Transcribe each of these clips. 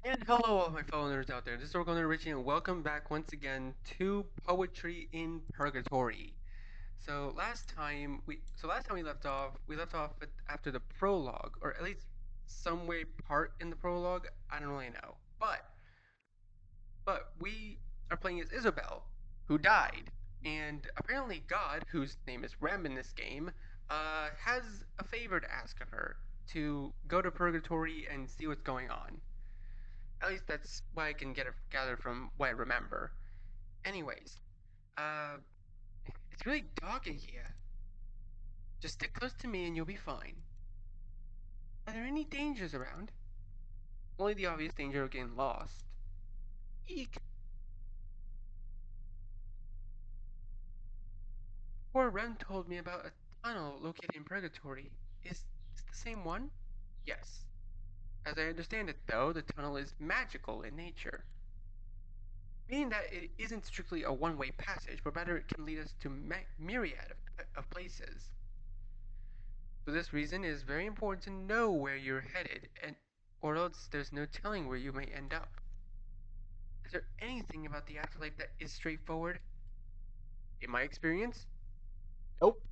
And hello, all my fellow nerds out there. This is Oracle Nerd Richie, and welcome back once again to Poetry in Purgatory. So last time we left off after the prologue, or at least some way part in the prologue. I don't really know, but we are playing as Isabel, who died, and apparently God, whose name is Rem in this game, has a favor to ask of her to go to Purgatory and see what's going on. At least that's what I can gather from what I remember. Anyways, uh, it's really dark in here. Just stick close to me and you'll be fine. Are there any dangers around? Only the obvious danger of getting lost. Eek. Poor Ren told me about a tunnel located in Purgatory. Is the same one? Yes. As I understand it, though, the tunnel is magical in nature, meaning that it isn't strictly a one-way passage, but rather it can lead us to myriad of places. For this reason, it is very important to know where you're headed, and or else there's no telling where you may end up. Is there anything about the afterlife that is straightforward? In my experience, nope.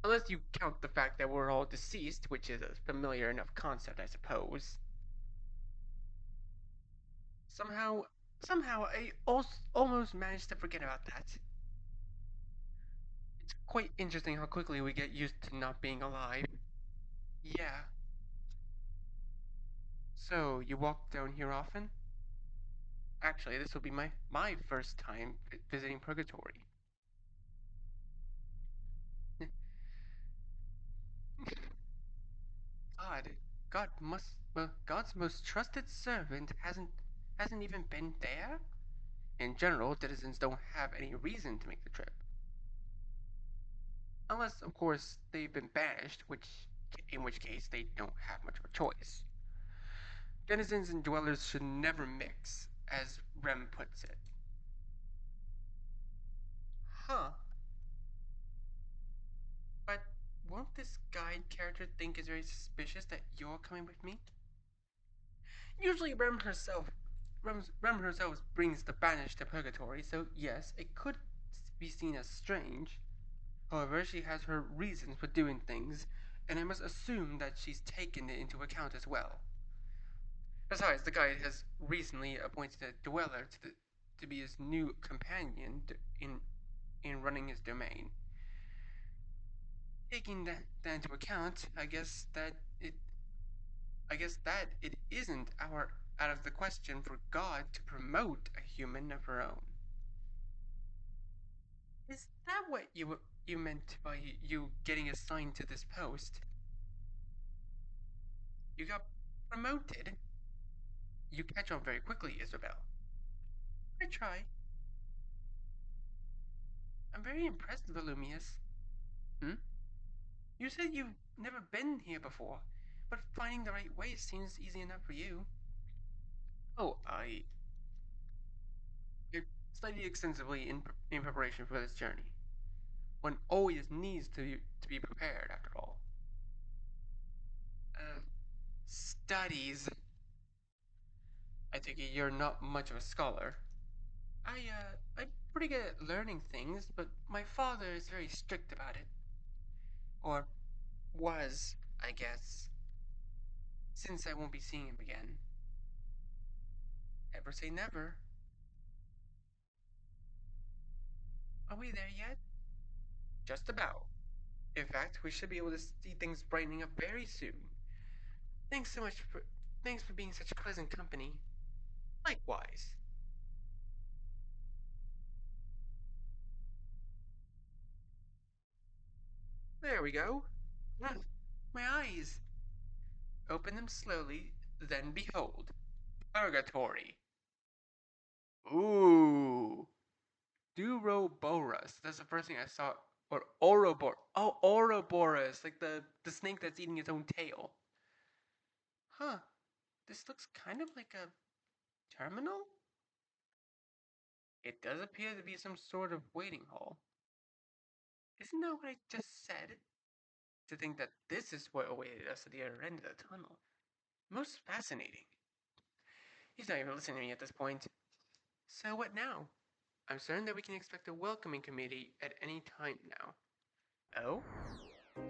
Unless you count the fact that we're all deceased, which is a familiar enough concept, I suppose. Somehow, somehow, I almost managed to forget about that. It's quite interesting how quickly we get used to not being alive. Yeah. So, you walk down here often? Actually, this will be my first time visiting Purgatory. God, God's most trusted servant hasn't even been there. In general, citizens don't have any reason to make the trip, unless, of course, they've been banished, in which case they don't have much of a choice. Denizens and dwellers should never mix, as Rem puts it. Huh? But won't this guide character think it's very suspicious that you're coming with me? Usually Rem herself brings the banished to purgatory, so yes, it could be seen as strange. However, she has her reasons for doing things, and I must assume that she's taken it into account as well. Besides, the guide has recently appointed a dweller to be his new companion in running his domain. Taking that into account, I guess that it isn't out of the question for God to promote a human of her own. Is that what you meant by you getting assigned to this post? You got promoted? You catch on very quickly, Isabel. I try. I'm very impressed, Volumius. Hmm? You said you've never been here before, but finding the right way seems easy enough for you. Oh, I studied extensively in preparation for this journey. One always needs to be prepared, after all. Uh, Studies. I take it you're not much of a scholar. I'm pretty good at learning things, but my father is very strict about it. Or was, I guess, since I won't be seeing him again. Never say never. Are we there yet? Just about. In fact, we should be able to see things brightening up very soon. Thanks so much for Thanks for being such pleasant company. Likewise. There we go. Ah, my eyes. Open them slowly, then behold. Purgatory. Ooh. Duroborus. That's the first thing I saw. Or Orobor. Oh, Ouroboros. Like the snake that's eating its own tail. Huh. This looks kind of like a terminal? It does appear to be some sort of waiting hall. Isn't that what I just said? To think that this is what awaited us at the other end of the tunnel. Most fascinating. He's not even listening to me at this point. So what now? I'm certain that we can expect a welcoming committee at any time now. Oh?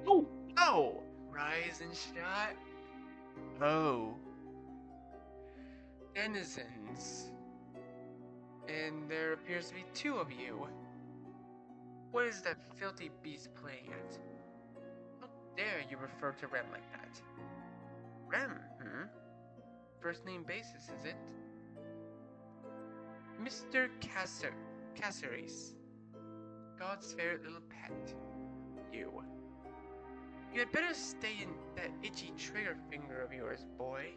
Oh, Oh! Rise and shot? Oh. Denizens. And there appears to be two of you. What is that filthy beast playing at? How dare you refer to Rem like that? Rem, First name basis, is it? Mr. Caceres. God's favorite little pet. You. You had better stay in that itchy trigger finger of yours, boy.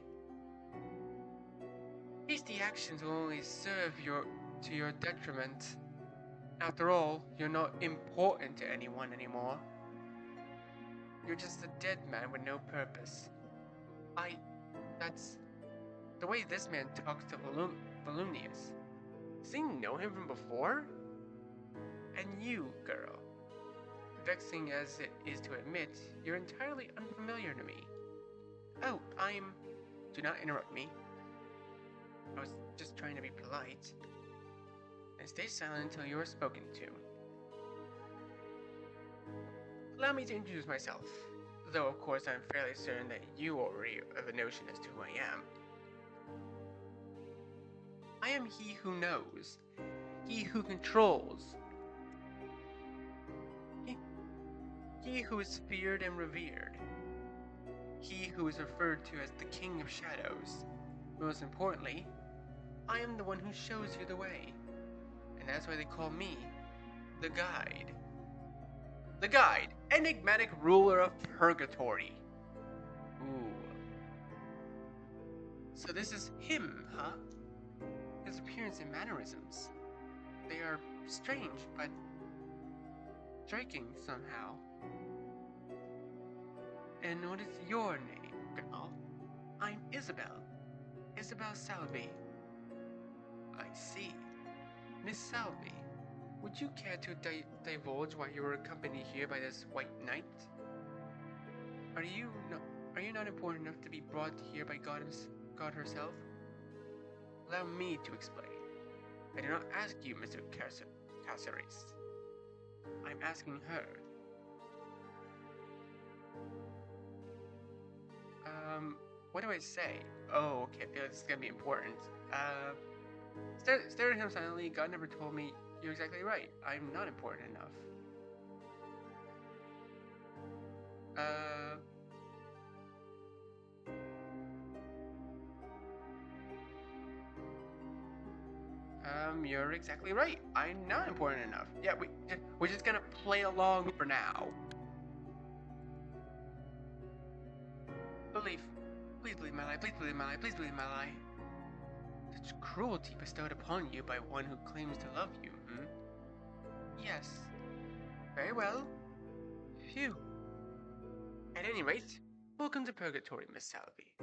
Hasty actions will only serve to your detriment. After all, you're not important to anyone anymore. You're just a dead man with no purpose. That's the way this man talks to Volumnius. Does he know him from before? And you, girl. Vexing as it is to admit, you're entirely unfamiliar to me. Oh, do not interrupt me. I was just trying to be polite. And stay silent until you are spoken to. Allow me to introduce myself, though of course I'm fairly certain that you already have a notion as to who I am. I am he who knows, he who controls, he who is feared and revered, he who is referred to as the King of Shadows. Most importantly, I am the one who shows you the way, and that's why they call me the Guide. The Guide, enigmatic ruler of Purgatory. Ooh. So this is him, huh? His appearance and mannerisms. They are strange, but striking somehow. And what is your name, girl? I'm Isabel. Isabel Salvi. I see. Miss Salvi, would you care to divulge why you were accompanied here by this white knight? Are you not important enough to be brought here by God herself? Allow me to explain. I do not ask you, Mr. Caceres. I'm asking her. What do I say? Oh, okay, I feel like this is gonna be important. Stare at him silently. God never told me. You're exactly right. I'm not important enough. You're exactly right. I'm not important enough. Yeah, we're just gonna play along for now. Please believe my lie, please believe my lie, please believe my lie. Such cruelty bestowed upon you by one who claims to love you, Yes. Very well. Phew. At any rate, welcome to Purgatory, Miss Salvi.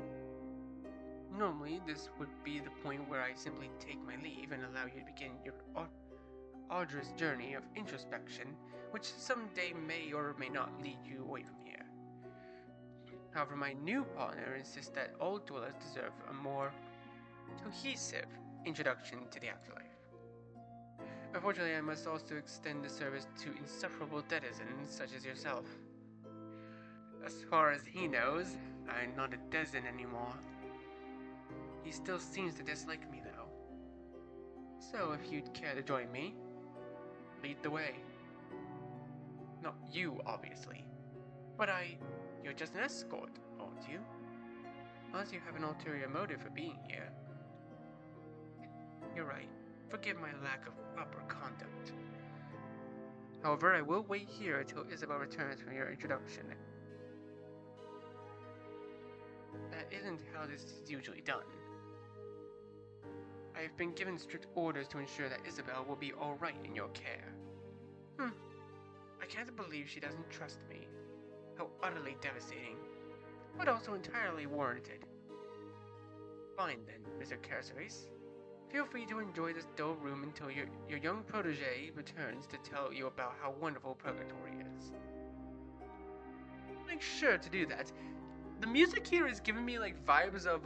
Normally, this would be the point where I simply take my leave and allow you to begin your arduous journey of introspection, which someday may or may not lead you away from here. However, my new partner insists that all dwellers deserve a more cohesive introduction to the afterlife. Unfortunately, I must also extend the service to insufferable denizens such as yourself. As far as he knows, I'm not a denizen anymore. He still seems to dislike me, though. So, if you'd care to join me, lead the way. Not you, obviously. But you're just an escort, aren't you? Unless you have an ulterior motive for being here. You're right. Forgive my lack of proper conduct. However, I will wait here until Isabel returns from your introduction. That isn't how this is usually done. I have been given strict orders to ensure that Isabel will be alright in your care. I can't believe she doesn't trust me. How utterly devastating, but also entirely warranted. Fine then, Mr. Caceres. Feel free to enjoy this dull room until your young protege returns to tell you about how wonderful Purgatory is. Make sure to do that The music here is giving me like vibes of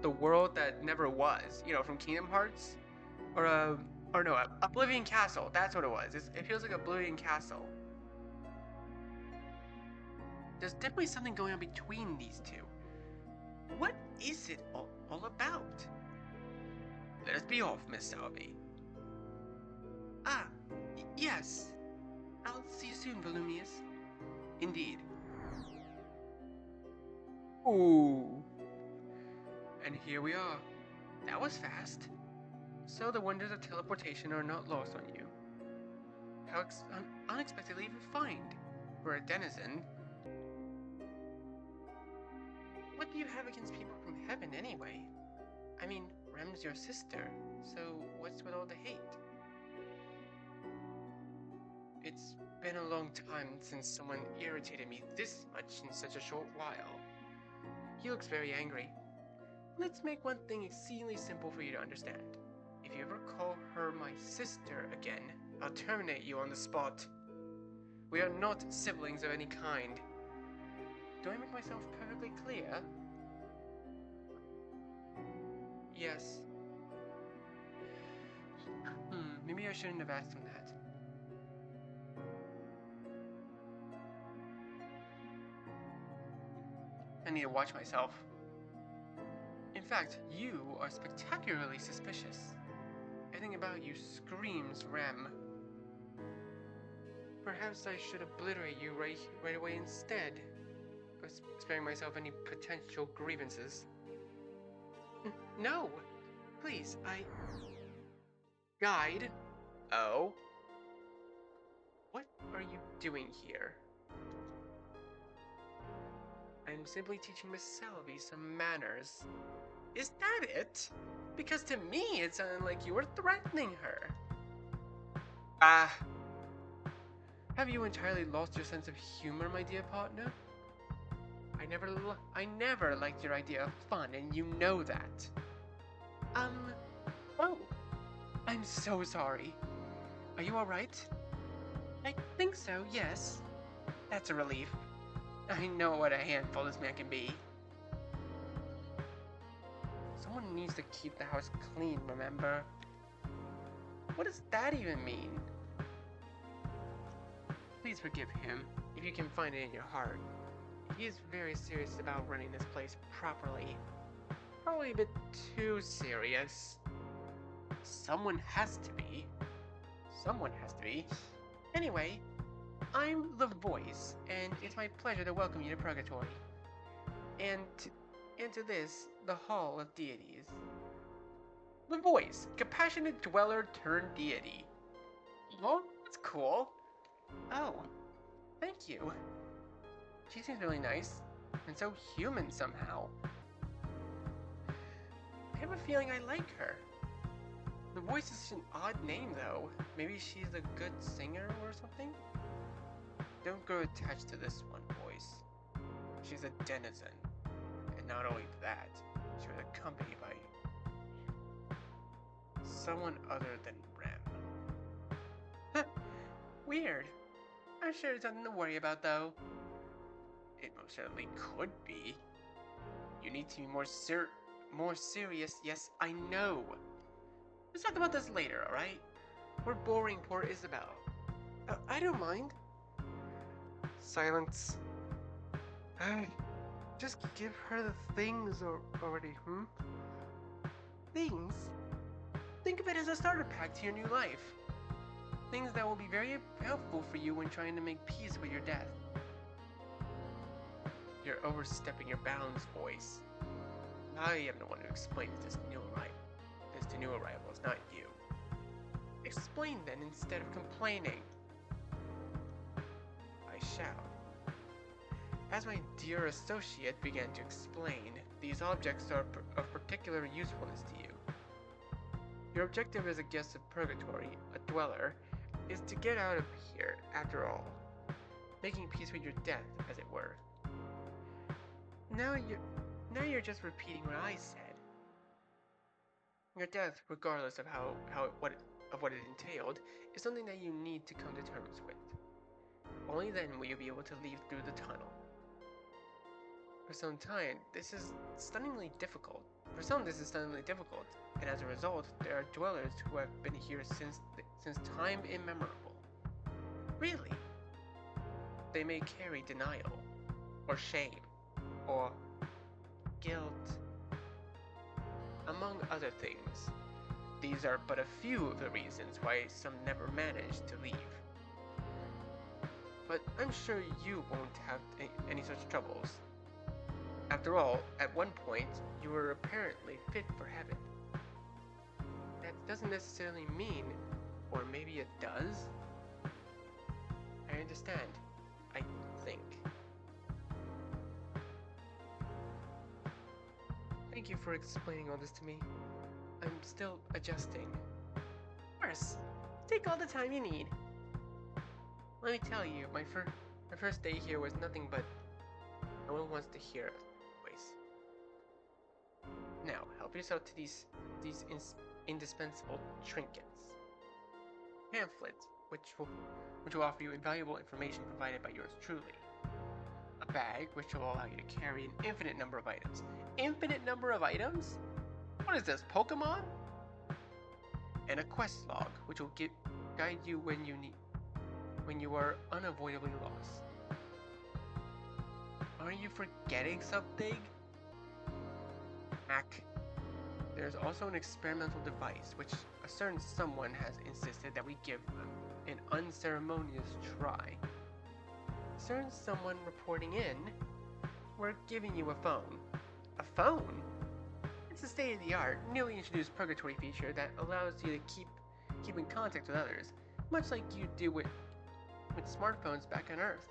the world that never was. You know, from Kingdom Hearts, or or no, Oblivion Castle. That's what it was. It feels like Oblivion Castle. There's definitely something going on between these two. What is it all about? Let us be off, Miss Salvi. Ah, yes. I'll see you soon, Volumius. Indeed. Ooh. And here we are. That was fast. So the wonders of teleportation are not lost on you. How unexpectedly refined for a denizen. What do you have against people from heaven, anyway? I mean, Rem's your sister, so what's with all the hate? It's been a long time since someone irritated me this much in such a short while. He looks very angry. Let's make one thing exceedingly simple for you to understand. If you ever call her my sister again, I'll terminate you on the spot. We are not siblings of any kind. Do I make myself perfectly clear? Yes. Maybe I shouldn't have asked him that. I need to watch myself. In fact, you are spectacularly suspicious. Everything about you screams Rem. Perhaps I should obliterate you right away instead, sparing myself any potential grievances. No! Please, Guide? Oh? What are you doing here? I'm simply teaching Miss Salvi some manners. Is that it? Because to me it sounded like you were threatening her. Ah. Have you entirely lost your sense of humor, my dear partner? I never liked your idea of fun, and you know that. Oh. I'm so sorry. Are you alright? I think so, yes. That's a relief. I know what a handful this man can be. Someone needs to keep the house clean, remember? What does that even mean? Please forgive him, if you can find it in your heart. He is very serious about running this place properly. Probably a bit too serious. Someone has to be. Someone has to be. Anyway, I'm the Voice, and it's my pleasure to welcome you to Purgatory. And to this, the Hall of Deities. The Voice, compassionate dweller turned deity. Oh, that's cool. Oh, thank you. She seems really nice, and so human somehow. I have a feeling I like her. The Voice is such an odd name, though. Maybe she's a good singer or something? Don't grow attached to this one, Voice. She's a denizen. And not only that, she was accompanied by someone other than Rem. Weird. I'm sure it's nothing to worry about, though. It most certainly could be. You need to be more serious. Yes, I know. Let's talk about this later, alright? We're boring poor Isabel. I don't mind. Silence. Just give her the things already, Things? Think of it as a starter pack to your new life. Things that will be very helpful for you when trying to make peace with your death. You're overstepping your bounds, Voice. I am the one who explains this to new arrivals, not you. Explain then instead of complaining. I shall. As my dear associate began to explain, these objects are of particular usefulness to you. Your objective as a guest of Purgatory, a dweller, is to get out of here, after all. Making peace with your death, as it were. Now you're just repeating what I said. Your death, regardless of what it entailed, is something that you need to come to terms with. Only then will you be able to leave through the tunnel. for some time. This is stunningly difficult. For some, this is stunningly difficult, and as a result, there are dwellers who have been here since time immemorable. Really, they may carry denial, or shame, or guilt, among other things. These are but a few of the reasons why some never manage to leave. But I'm sure you won't have any such troubles. After all, at one point, you were apparently fit for heaven. That doesn't necessarily mean, or maybe it does? I understand. I think. Thank you for explaining all this to me. I'm still adjusting. Of course. Take all the time you need. Let me tell you, my first day here was nothing but no one wants to hear a voice. Now, help yourself to these indispensable trinkets. Pamphlets, which will offer you invaluable information provided by yours truly. A bag, which will allow you to carry an infinite number of items. Infinite number of items? What is this, Pokemon? And a quest log, which will guide you when you are unavoidably lost. Are you forgetting something? Mac. There's also an experimental device which a certain someone has insisted that we give an unceremonious try. Certain someone reporting in, we're giving you a phone. A phone? It's a state-of-the-art, newly introduced Purgatory feature that allows you to keep in contact with others, much like you do with smartphones back on Earth.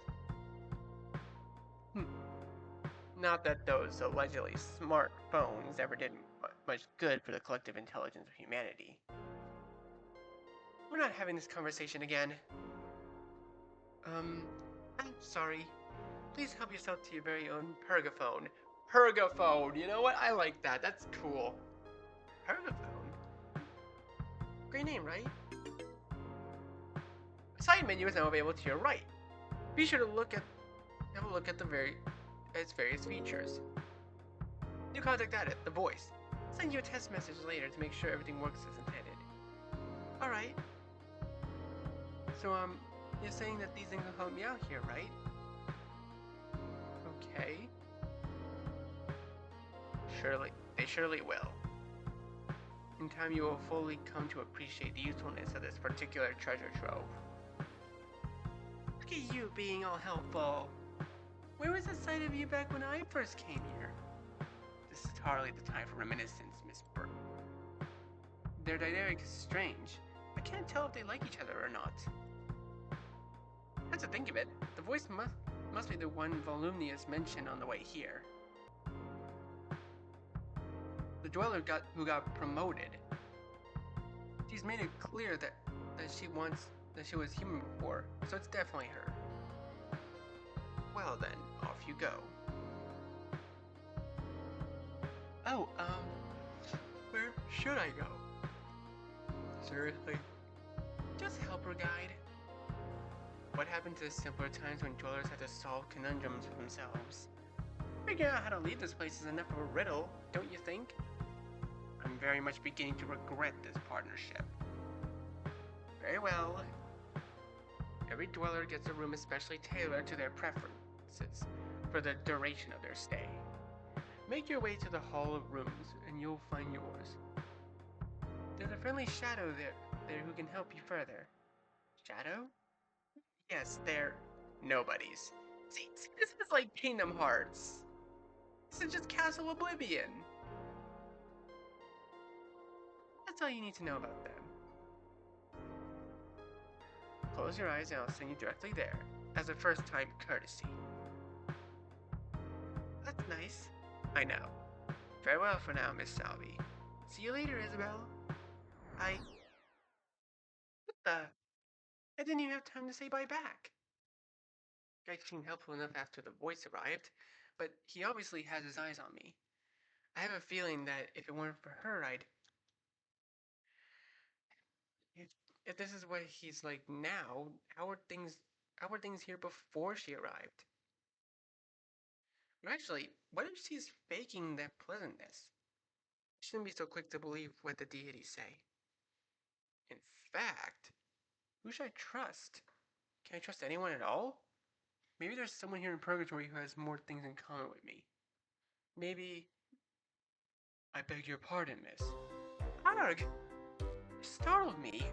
Not that those allegedly smartphones ever did much good for the collective intelligence of humanity. We're not having this conversation again. I'm sorry. Please help yourself to your very own Purgaphone. Purgaphone! You know what? I like that. That's cool. Purgaphone? Great name, right? A side menu is now available to your right. Be sure to have a look at its various features. New contact added, the voice. Send you a test message later to make sure everything works as intended. Alright. So, you're saying that these things will help me out here, right? Okay. They surely will. In time you will fully come to appreciate the usefulness of this particular treasure trove. Look at you being all helpful. Where was the sight of you back when I first came here? This is hardly the time for reminiscence, Miss Burke. Their dynamic is strange. I can't tell if they like each other or not. That's to think of it. The voice must be the one Volumnius mentioned on the way here. The dweller who got promoted. She's made it clear that she was human before, so it's definitely her. Well then, off you go. Oh, where should I go? Seriously? Just help her guide. What happened to the simpler times when dwellers had to solve conundrums for themselves? Figuring out how to leave this place is enough of a riddle, don't you think? I'm very much beginning to regret this partnership. Very well. Every dweller gets a room especially tailored to their preferences for the duration of their stay. Make your way to the Hall of Rooms and you'll find yours. There's a friendly shadow there who can help you further. Shadow? Yes, they're nobodies. See, this is like Kingdom Hearts. This is just Castle Oblivion. That's all you need to know about them. Close your eyes and I'll send you directly there, as a first-time courtesy. That's nice. I know. Farewell for now, Miss Salvi. See you later, Isabel. What the? I didn't even have time to say bye back. Guy seemed helpful enough after the voice arrived, but he obviously has his eyes on me. I have a feeling that if it weren't for her, if this is what he's like now, how were things here before she arrived? Actually, what if she's faking that pleasantness? Shouldn't be so quick to believe what the deities say. In fact, who should I trust? Can I trust anyone at all? Maybe there's someone here in Purgatory who has more things in common with me. Maybe. I beg your pardon, miss. Arg! You startled me.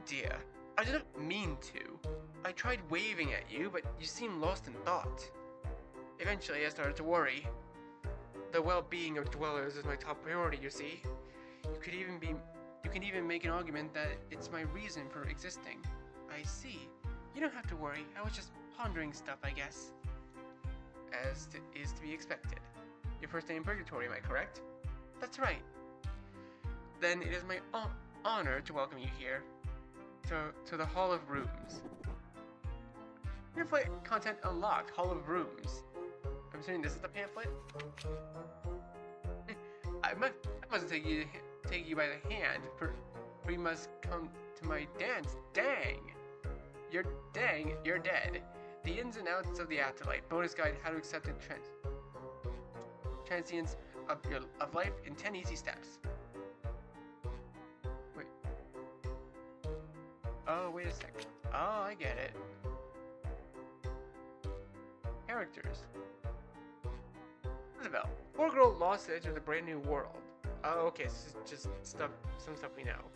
Dear, I did not mean to. I tried waving at you, but you seemed lost in thought. Eventually, I started to worry. The well-being of dwellers is my top priority, you see. You can even make an argument that it's my reason for existing. I see. You don't have to worry. I was just pondering stuff, I guess. Is to be expected. Your first day in Purgatory, am I correct? That's right. Then it is my honor to welcome you here. To the Hall of Rooms. Pamphlet content unlocked. Hall of Rooms. I'm assuming this is the pamphlet? I must take you by the hand, for we must come to my dance. Dang! You're dead. The ins and outs of the afterlife. Bonus guide: how to accept the transience of life in 10 easy steps. Wait. Oh, wait a sec. Oh, I get it. Characters. Isabel. Poor girl lost the edge of the brand new world. Oh, okay, this is just some stuff we know.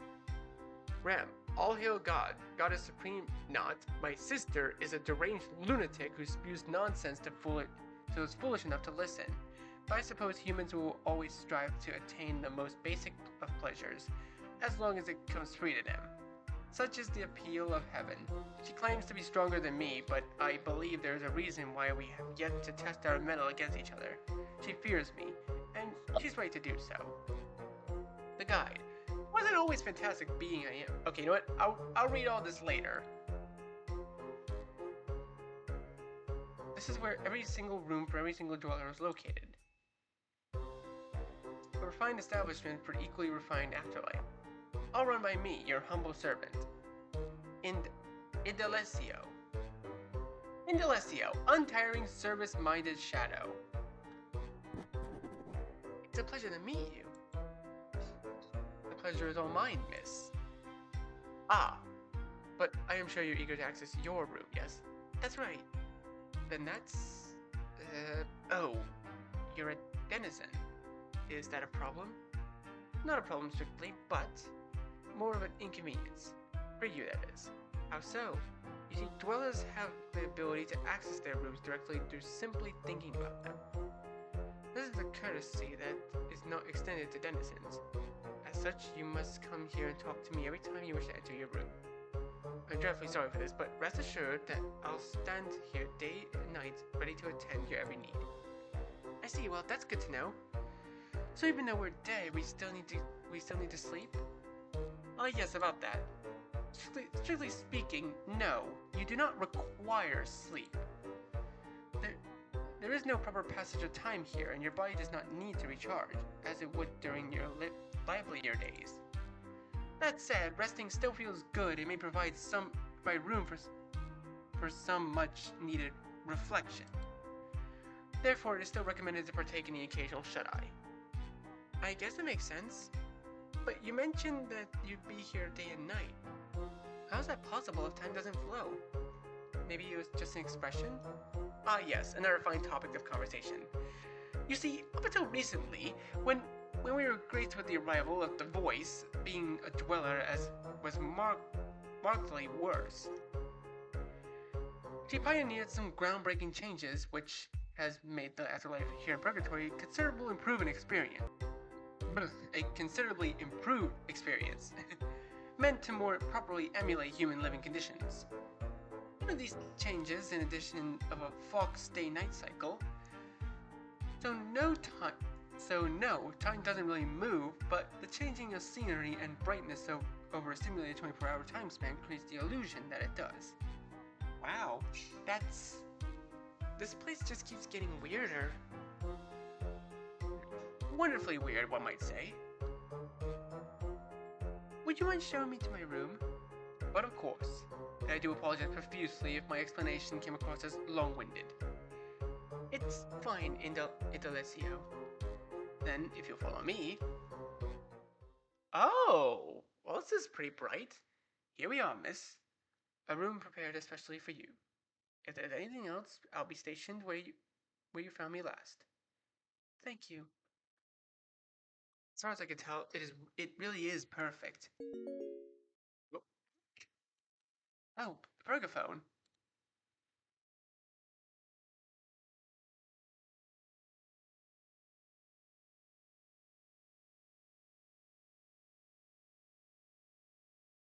Ram. All hail God. God is supreme. Not. My sister is a deranged lunatic who spews nonsense to those foolish enough to listen. But I suppose humans will always strive to attain the most basic of pleasures, as long as it comes free to them. Such is the appeal of heaven. She claims to be stronger than me, but I believe there is a reason why we have yet to test our mettle against each other. She fears me, and she's right to do so. The guide. Wasn't always fantastic being I am. Okay, you know what? I'll read all this later. This is where every single room for every single dweller is located. A refined establishment for equally refined afterlife. All run by me, your humble servant. Indelecio, untiring service-minded shadow. It's a pleasure to meet you. The pleasure is all mine, miss. Ah, but I am sure you're eager to access your room, yes? That's right. Then that's... oh, you're a denizen. Is that a problem? Not a problem strictly, but more of an inconvenience. For you, that is. How so? You see, dwellers have the ability to access their rooms directly through simply thinking about them. This is a courtesy that is not extended to denizens. As such, you must come here and talk to me every time you wish to enter your room. I'm dreadfully sorry for this, but rest assured that I'll stand here day and night, ready to attend your every need. I see. Well, that's good to know. So even though we're dead, we still need to sleep? Oh yes, about that. Strictly speaking, no. You do not require sleep. There is no proper passage of time here, and your body does not need to recharge, as it would during your livelier days. That said, resting still feels good and may provide room for some much-needed reflection. Therefore, it is still recommended to partake in the occasional shut-eye. I guess it makes sense. But you mentioned that you'd be here day and night. How is that possible if time doesn't flow? Maybe it was just an expression? Ah yes, another fine topic of conversation. You see, up until recently, when we were graced with the arrival of the voice, being a dweller as was markedly worse. She pioneered some groundbreaking changes which has made the afterlife here in Purgatory a considerably improved experience, meant to more properly emulate human living conditions. One of these changes, in addition of a fox day-night cycle, so no, time doesn't really move, but the changing of scenery and brightness over a simulated 24-hour time span creates the illusion that it does. Wow, this place just keeps getting weirder. Wonderfully weird, one might say. Would you mind showing me to my room? But of course, and I do apologize profusely if my explanation came across as long-winded. It's fine, Indalecio. Then, if you'll follow me... Oh! Well, this is pretty bright. Here we are, miss. A room prepared especially for you. If there's anything else, I'll be stationed where you found me last. Thank you. As far as I can tell, it really is perfect. Oh, Pergaphone.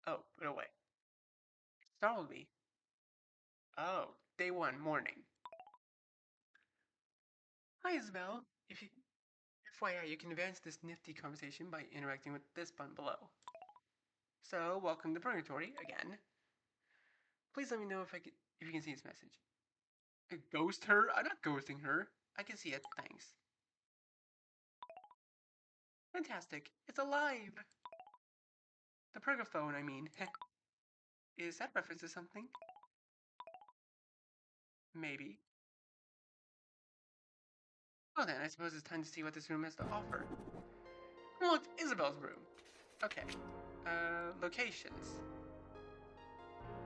Oh, put away. Startled me. Oh, day one, morning. Hi, Isabel. FYI, you can advance this nifty conversation by interacting with this button below. So, welcome to Purgatory again. Please let me know if you can see this message. Ghost her? I'm not ghosting her. I can see it, thanks. Fantastic. It's alive! The Pergaphone, I mean. Is that reference to something? Maybe. Well then, I suppose it's time to see what this room has to offer. Well, it's Isabel's room. Okay. Locations.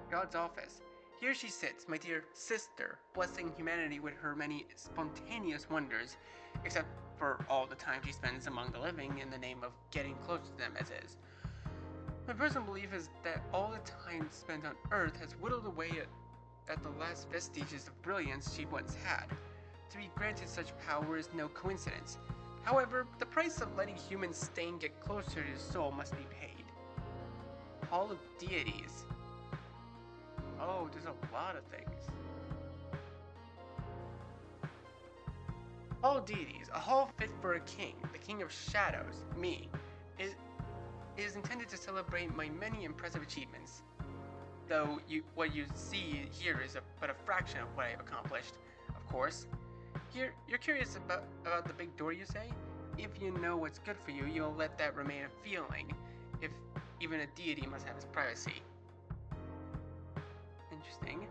God's office. Here she sits, my dear sister, blessing humanity with her many spontaneous wonders, except for all the time she spends among the living in the name of getting close to them as is. My personal belief is that all the time spent on Earth has whittled away at the last vestiges of brilliance she once had. To be granted such power is no coincidence. However, the price of letting human stain get closer to his soul must be paid. Hall of Deities. Oh, there's a lot of things. Hall of Deities, a hall fit for a king, the king of shadows, me. It is intended to celebrate my many impressive achievements. Though what you see here is but a fraction of what I have accomplished, of course. You're curious about the big door, you say? If you know what's good for you, you'll let that remain a feeling, if even a deity must have its privacy. Interesting.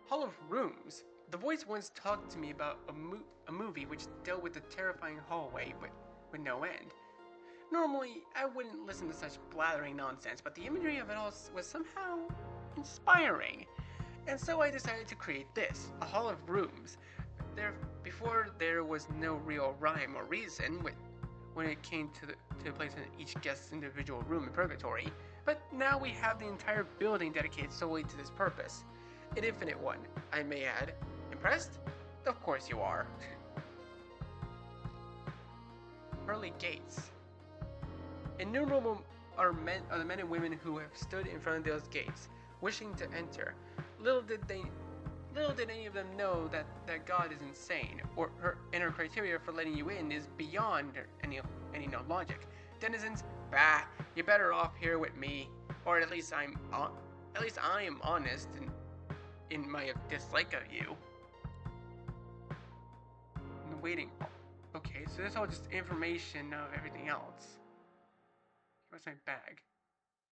Hall of Rooms. The voice once talked to me about a movie which dealt with the terrifying hallway with no end. Normally, I wouldn't listen to such blathering nonsense, but the imagery of it all was somehow inspiring. And so I decided to create this, a Hall of Rooms. Before there was no real rhyme or reason when it came to placing each guest's individual room in Purgatory, but now we have the entire building dedicated solely to this purpose. An infinite one, I may add. Impressed? Of course you are. Pearly gates. Innumerable are the men and women who have stood in front of those gates, wishing to enter. Little did any of them know that God is insane, and her criteria for letting you in is beyond any known logic. Denizens, bah, you're better off here with me, or at least I am honest in my dislike of you. In the waiting hall. Okay, so this is all just information of everything else. Where's my bag?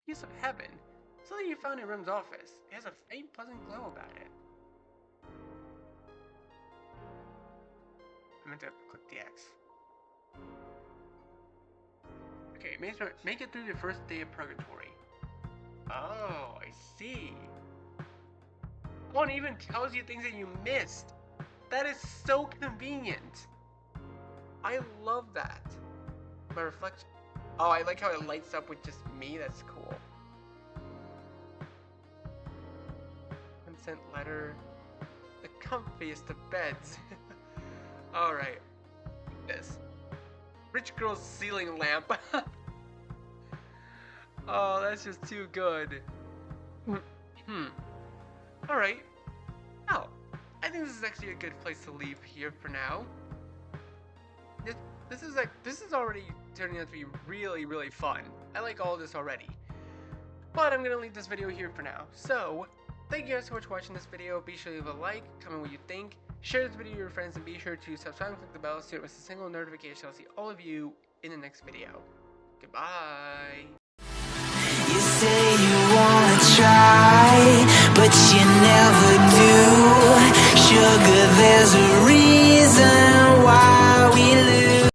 Piece of heaven. Something you found in Rim's office. It has a faint, pleasant glow about it. I meant to click the X. Okay, make it through the first day of Purgatory. Oh, I see. Oh, and it even tells you things that you missed. That is so convenient. I love that. My reflection. Oh, I like how it lights up with just me. That's cool. Unsent letter. The comfiest of beds. Alright. This. Rich girl's ceiling lamp. Oh, that's just too good. Alright. Well, I think this is actually a good place to leave here for now. This is already turning out to be really, really fun. I like all this already. But I'm gonna leave this video here for now. So, thank you guys so much for watching this video. Be sure to leave a like, comment what you think, share this video with your friends, and be sure to subscribe and click the bell so you don't miss a single notification. I'll see all of you in the next video. Goodbye. You say you wanna try, but you never do. Sugar There's a reason